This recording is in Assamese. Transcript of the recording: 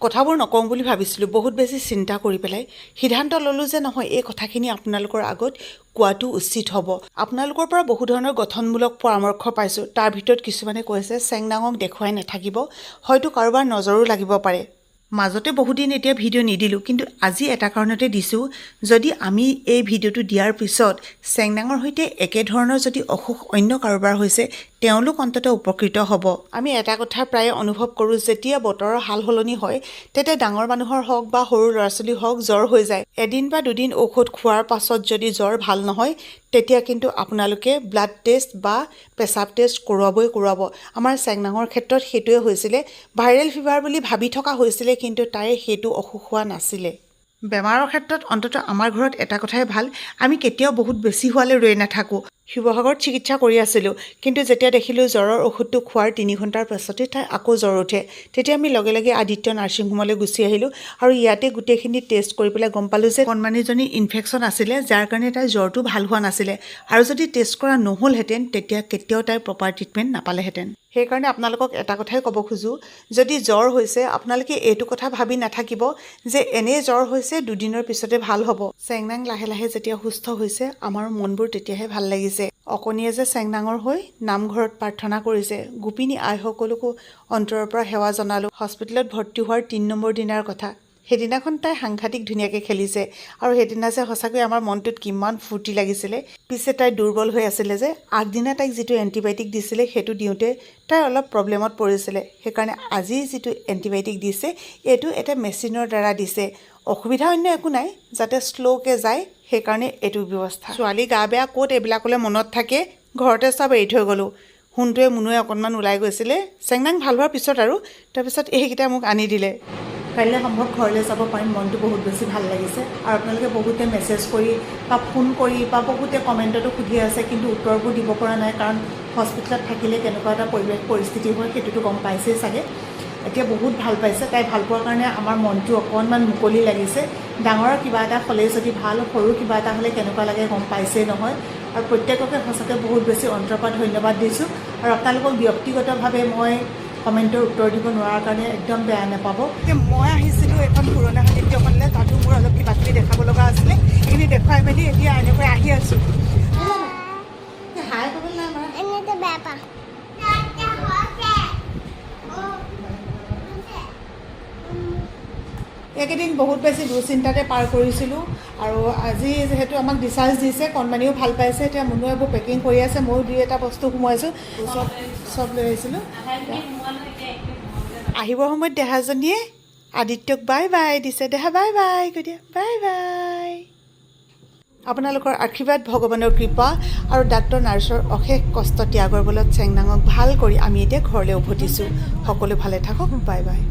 কথাবোৰ নকওঁ বুলি ভাবিছিলোঁ, বহুত বেছি চিন্তা কৰি পেলাই সিদ্ধান্ত ল'লোঁ যে নহয়, এই কথাখিনি আপোনালোকৰ আগত কোৱাটো উচিত হ'ব। আপোনালোকৰ পৰা বহু ধৰণৰ গঠনমূলক পৰামৰ্শ পাইছোঁ। তাৰ ভিতৰত কিছুমানে কৈছে চেংনাঙক দেখুৱাই নাথাকিব, হয়তো কাৰোবাৰ নজৰো লাগিব পাৰে। মাজতে বহুদিন এতিয়া ভিডিঅ' নিদিলোঁ, কিন্তু আজি এটা কাৰণতে দিছোঁ, যদি আমি এই ভিডিঅ'টো দিয়াৰ পিছত চেংনাঙৰ সৈতে একেধৰণৰ যদি অসুখ অন্য কাৰোবাৰ হৈছে, তেওঁলোক অন্ততঃ উপকৃত হ'ব। আমি এটা কথা প্ৰায়ে অনুভৱ কৰোঁ, যেতিয়া বতৰৰ সাল সলনি হয় তেতিয়া ডাঙৰ মানুহৰ হওক বা সৰু ল'ৰা ছোৱালী হওক জ্বৰ হৈ যায়। এদিন বা দুদিন ঔষধ খোৱাৰ পাছত যদি জ্বৰ ভাল নহয়, তেতিয়া কিন্তু আপোনালোকে ব্লাড টেষ্ট বা পেচাব টেষ্ট কৰোৱাব। আমাৰ চেংনাঙৰ ক্ষেত্ৰত সেইটোৱে হৈছিলে। ভাইৰেল ফিভাৰ বুলি ভাবি থকা হৈছিলে, কিন্তু তাইৰ সেইটো অসুখ হোৱা নাছিলে। বেমাৰৰ ক্ষেত্ৰত অন্ততঃ আমাৰ ঘৰত এটা কথাই ভাল, আমি কেতিয়াও বহুত বেছি হোৱালৈ ৰৈ নাথাকোঁ। শিৱসাগৰত চিকিৎসা কৰি আছিলোঁ, কিন্তু যেতিয়া দেখিলোঁ জ্বৰৰ ঔষধটো খোৱাৰ 3 ঘণ্টাৰ পাছতেই তাই আকৌ জ্বৰ উঠে, তেতিয়া আমি লগে লগে আদিত্য নাৰ্ছিং হোমলৈ গুচি আহিলোঁ আৰু ইয়াতে গোটেইখিনি টেষ্ট কৰি পেলাই গম পালোঁ যে কণমানিজনী ইনফেকশ্যন আছিলে, যাৰ কাৰণে তাইৰ জ্বৰটো ভাল হোৱা নাছিলে। আৰু যদি টেষ্ট কৰা নহ'লহেঁতেন তেতিয়া কেতিয়াও তাইৰ প্ৰপাৰ ট্ৰিটমেণ্ট নাপালেহেঁতেন। সেইকাৰণে আপোনালোকক এটা কথাই ক'ব খোজোঁ, যদি জ্বৰ হৈছে আপোনালোকে এইটো কথা ভাবি নাথাকিব যে এনেই জ্বৰ হৈছে, দুদিনৰ পিছতে ভাল হ'ব। চেংনাং লাহে লাহে যেতিয়া সুস্থ হৈছে, আমাৰ মনবোৰ তেতিয়াহে ভাল লাগিছে। অকণিয়ে যে চেংনাঙৰ হৈ নামঘৰত প্ৰাৰ্থনা কৰিছে, গোপিনী আইসকলকো অন্তৰৰ পৰা সেৱা জনালোঁ। হস্পিটেলত ভৰ্তি হোৱাৰ 3 নম্বৰ দিনাৰ কথা, সেইদিনাখন তাই সাংঘাতিক ধুনীয়াকৈ খেলিছে আৰু সেইদিনা যে সঁচাকৈ আমাৰ মনটোত কিমান ফূৰ্তি লাগিছিলে। পিছে তাই দুৰ্বল হৈ আছিলে যে, আগদিনা তাইক যিটো এণ্টিবায়'টিক দিছিলে সেইটো দিওঁতে তাই অলপ প্ৰব্লেমত পৰিছিলে। সেইকাৰণে আজি যিটো এণ্টিবায়'টিক দিছে, এইটো এটা মেচিনৰ দ্বাৰা দিছে। অসুবিধা অন্য একো নাই, যাতে শ্ল'কৈ যায়, সেইকাৰণে এইটো ব্যৱস্থা। ছোৱালী গা বেয়া ক'ত এইবিলাকলৈ মনত থাকে, ঘৰতে চব এৰি থৈ গ'লোঁ। সোণটোৱে মুনুৱে অকণমান ওলাই গৈছিলে, চেংনাং ভাল হোৱাৰ পিছত আৰু তাৰপিছত এইকেইটা মোক আনি দিলে। কাইলৈ সম্ভৱ ঘৰলৈ যাব পাৰিম, মনটো বহুত বেছি ভাল লাগিছে। আৰু আপোনালোকে বহুতে মেছেজ কৰি বা ফোন কৰি বা বহুতে কমেণ্টতো সুধি আছে, কিন্তু উত্তৰবোৰ দিব পৰা নাই, কাৰণ হস্পিটেলত থাকিলে কেনেকুৱা এটা পৰিস্থিতি হয় সেইটোতো গম পাইছেই চাগে। এতিয়া বহুত ভাল পাইছে, তাই ভাল পোৱাৰ কাৰণে আমাৰ মনটো অকণমান মুকলি লাগিছে। ডাঙৰ কিবা এটা হ'লেই যদি ভাল, সৰু কিবা এটা হ'লে কেনেকুৱা লাগে গম পাইছেই নহয়। আৰু প্ৰত্যেককে সঁচাকৈ বহুত বেছি অন্তৰৰ পৰা ধন্যবাদ দিছোঁ। আৰু আপোনালোকক ব্যক্তিগতভাৱে মই কমেণ্টৰ উত্তৰ দিব নোৱাৰাৰ কাৰণে একদম বেয়া নাপাব। মই আহিছিলোঁ এখন পুৰণা সাহিত্যখনলৈ, তাতো মোৰ অলপ কিবা কিবি দেখাব লগা আছিলে, এইখিনি দেখুৱাই মেলি এতিয়া এনেকৈ আহি আছোঁ। হাই ক'বলৈ নাই আমাৰ এনেকৈ বেয়া পাওঁ। এইকেইদিন বহুত বেছি দুশ্চিন্তাতে পাৰ কৰিছিলোঁ। আৰু আজি যিহেতু আমাক ডিচাৰ্জ দিছে, কণমানিও ভাল পাইছে, এতিয়া মুনুৱে এইবোৰ পেকিং কৰি আছে, ময়ো 2-এটা বস্তু সোমোৱাইছোঁ, চব লৈ আহিছিলোঁ। আহিবৰ সময়ত দেহাজনীয়ে আদিত্যক বাই বাই দিছে। দেহা বাই বাই কৈ দিয়া, বাই বাই। আপোনালোকৰ আশীৰ্বাদ, ভগৱানৰ কৃপা আৰু ডাক্তৰ নাৰ্ছৰ অশেষ কষ্ট ত্যাগৰ বলত চেংনাঙক ভাল কৰি আমি এতিয়া ঘৰলৈ উভতিছোঁ। সকলো ভালে থাকক, বাই বাই।